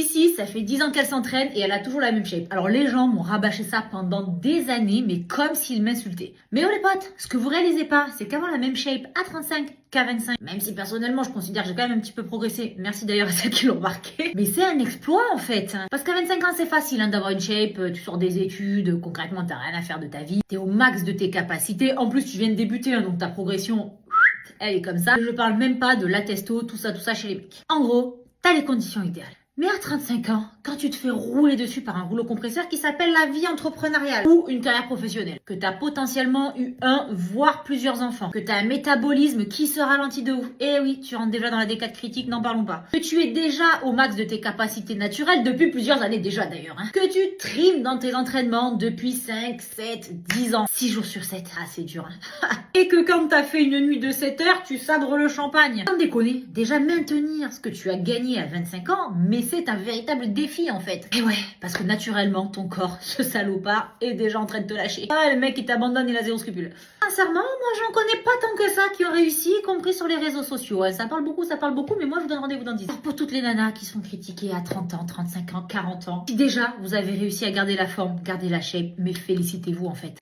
Si, ça fait 10 ans qu'elle s'entraîne et elle a toujours la même shape. Alors les gens m'ont rabâché ça pendant des années, mais comme s'ils m'insultaient. Mais oh les potes, ce que vous réalisez pas, c'est qu'avoir la même shape à 35 qu'à 25, même si personnellement je considère que j'ai quand même un petit peu progressé, merci d'ailleurs à celles qui l'ont remarqué, mais c'est un exploit en fait. Parce qu'à 25 ans c'est facile d'avoir une shape, tu sors des études, concrètement t'as rien à faire de ta vie, t'es au max de tes capacités, en plus tu viens de débuter, donc ta progression, elle est comme ça. Je parle même pas de la testo, tout ça chez les mecs. En gros, t'as les conditions idéales. Mais à 35 ans, quand tu te fais rouler dessus par un rouleau compresseur qui s'appelle la vie entrepreneuriale ou une carrière professionnelle, que tu as potentiellement eu un, voire plusieurs enfants, que tu as un métabolisme qui se ralentit de ouf, et oui, tu rentres déjà dans la décade critique, n'en parlons pas, que tu es déjà au max de tes capacités naturelles depuis plusieurs années déjà d'ailleurs, que tu trimes dans tes entraînements depuis 5, 7, 10 ans, 6 jours sur 7, ah c'est dur, et que quand t'as fait une nuit de 7 heures, tu sabres le champagne. Sans déconner, déjà maintenir ce que tu as gagné à 25 ans, mais c'est un véritable défi en fait. Et ouais, parce que naturellement, ton corps, ce salopard, est déjà en train de te lâcher. Ah, le mec qui t'abandonne, il a zéro scrupule. Sincèrement, moi j'en connais pas tant que ça qui ont réussi, y compris sur les réseaux sociaux. Ça parle beaucoup, mais moi je vous donne rendez-vous dans 10 ans. Pour toutes les nanas qui sont critiquées à 30 ans, 35 ans, 40 ans, si déjà vous avez réussi à garder la forme, garder la shape, mais félicitez-vous en fait.